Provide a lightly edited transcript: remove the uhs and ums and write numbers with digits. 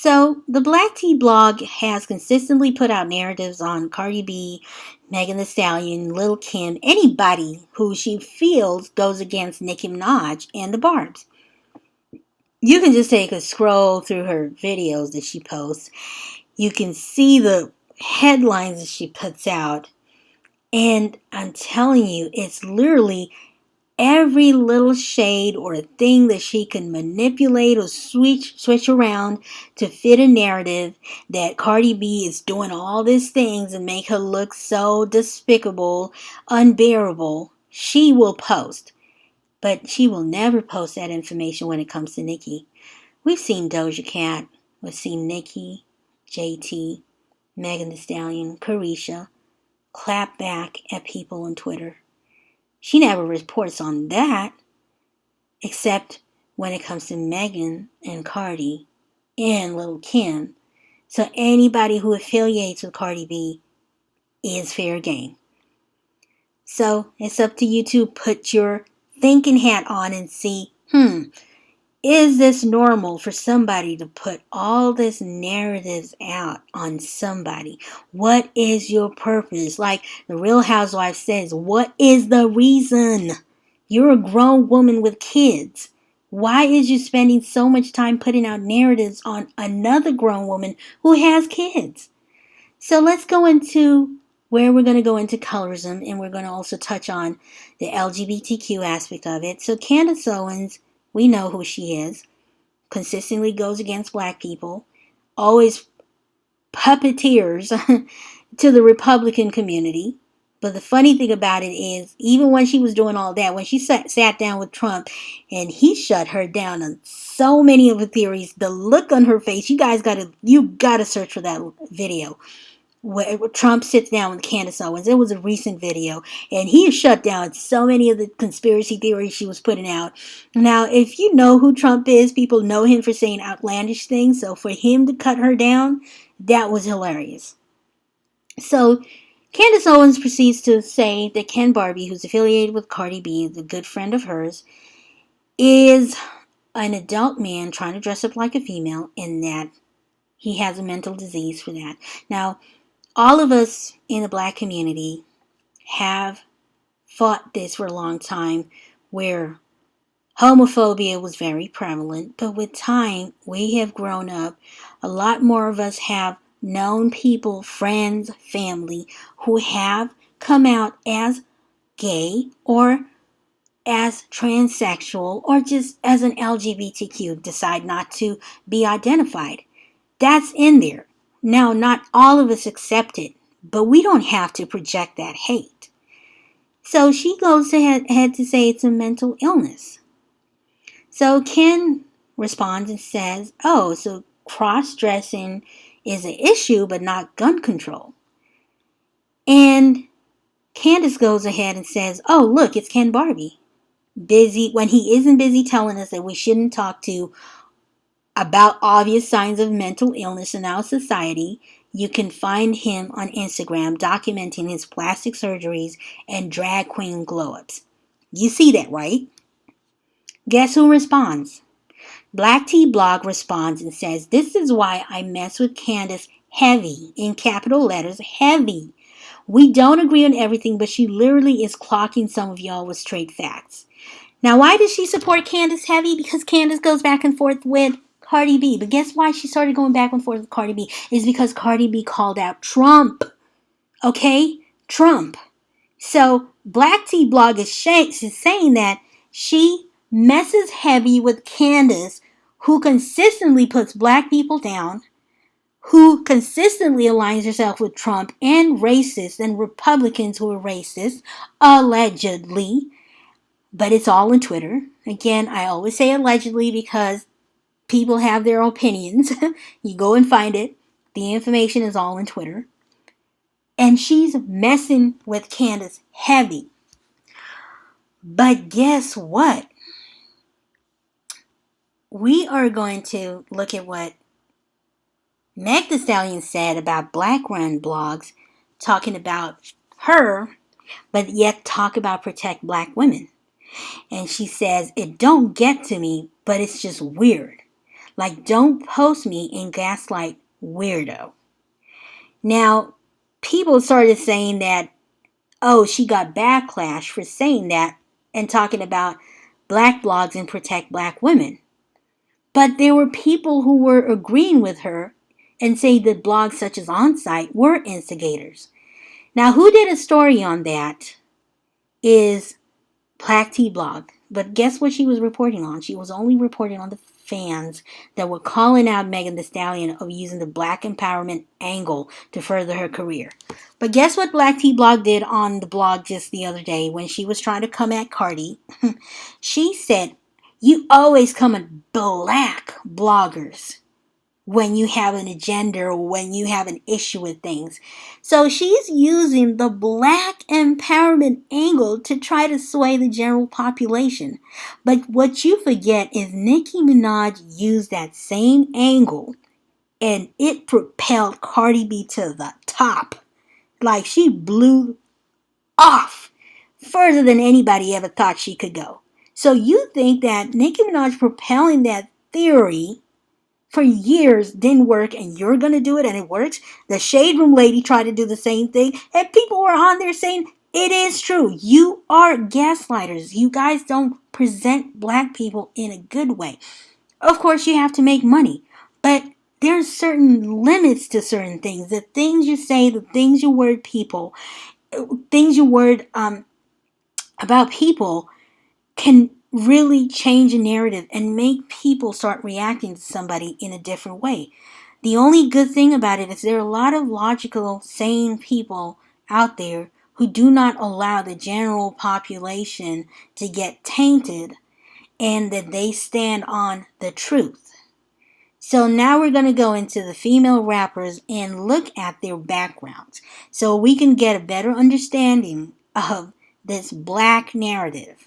So, the BlackTea blog has consistently put out narratives on CardiB, Megan Thee Stallion, Lil Kim, anybody who she feels goes against Nicki Minaj and the Barbs. You can just take a scroll through her videos that she posts. You can see the headlines that she puts out. And I'm telling you, it's literally every little shade or a thing that she can manipulate or switch around to fit a narrative that Cardi B is doing all these things and make her look so despicable, unbearable. She will post. But she will never post that information when it comes to Nicki. We've seen Doja Cat. We've seen Nicki, JT, Megan Thee Stallion, Carisha clap back at people on Twitter. She never reports on that, except when it comes to Megan and Cardi and Lil Kim. So anybody who affiliates with Cardi B is fair game. So it's up to you to put your thinking hat on and see, is this normal for somebody to put all this narratives out on somebody? What is your purpose? Like the Real Housewife says, what is the reason? You're a grown woman with kids. Why is you spending so much time putting out narratives on another grown woman who has kids? So let's go into where we're going to go into colorism, and we're going to also touch on the LGBTQ aspect of it. So Candace Owens, we know who she is, consistently goes against black people, always puppeteers to the Republican community. But the funny thing about it is, even when she was doing all that, when she sat down with Trump and he shut her down on so many of the theories, the look on her face, you gotta search for that video where Trump sits down with Candace Owens. It was a recent video, and he shut down so many of the conspiracy theories she was putting out. Now, if you know who Trump is, people know him for saying outlandish things, so for him to cut her down, that was hilarious. So, Candace Owens proceeds to say that Ken Barbie, who's affiliated with Cardi B, is a good friend of hers, is an adult man trying to dress up like a female, and that he has a mental disease for that. Now, all of us in the black community have fought this for a long time, where homophobia was very prevalent, but with time we have grown up. A lot more of us have known people, friends, family, who have come out as gay or as transsexual or just as an LGBTQ, decide not to be identified. That's in there. Now, not all of us accept it, but we don't have to project that hate. So she goes ahead to say it's a mental illness. So Ken responds and says, oh, so cross-dressing is an issue, but not gun control. And Candace goes ahead and says, oh, look, it's Ken Barbie. Busy, when he isn't busy telling us that we shouldn't talk to about obvious signs of mental illness in our society, you can find him on Instagram documenting his plastic surgeries and drag queen glow-ups. You see that, right? Guess who responds? BlackTea blog responds and says, this is why I mess with Candace heavy, in capital letters, heavy. We don't agree on everything, but she literally is clocking some of y'all with straight facts. Now, why does she support Candace heavy? Because Candace goes back and forth with Cardi B. But guess why she started going back and forth with Cardi B? Is because Cardi B called out Trump. Okay? Trump. So, BlackTea blog is saying that she messes heavy with Candace, who consistently puts black people down, who consistently aligns herself with Trump and racists and Republicans who are racist, allegedly. But it's all on Twitter. Again, I always say allegedly because people have their opinions. You go and find it. The information is all on Twitter. And she's messing with Candace heavy. But guess what? We are going to look at what Meg Thee Stallion said about black run blogs, talking about her, but yet talk about protect black women. And she says, it don't get to me, but it's just weird. Like, don't post me and gaslight weirdo. Now, people started saying that, oh, she got backlash for saying that and talking about black blogs and protect black women. But there were people who were agreeing with her and saying that blogs such as Onsite were instigators. Now, who did a story on that is BlackTea blog. But guess what she was reporting on? She was only reporting on the fans that were calling out Megan Thee Stallion of using the black empowerment angle to further her career. But guess what BlackTea blog did on the blog just the other day when she was trying to come at Cardi? She said, "You always come at black bloggers when you have an agenda or when you have an issue with things." So she's using the black empowerment angle to try to sway the general population. But what you forget is Nicki Minaj used that same angle and it propelled Cardi B to the top. Like, she blew off further than anybody ever thought she could go. So you think that Nicki Minaj propelling that theory for years didn't work and you're going to do it and it works? The Shade Room lady tried to do the same thing and people were on there saying it is true. You are gaslighters. You guys don't present black people in a good way. Of course, you have to make money, but there's certain limits to certain things. The things you say, the things you word people, things you word about people can really change a narrative and make people start reacting to somebody in a different way. The only good thing about it is there are a lot of logical, sane people out there who do not allow the general population to get tainted and that they stand on the truth. So now we're going to go into the female rappers and look at their backgrounds so we can get a better understanding of this black narrative.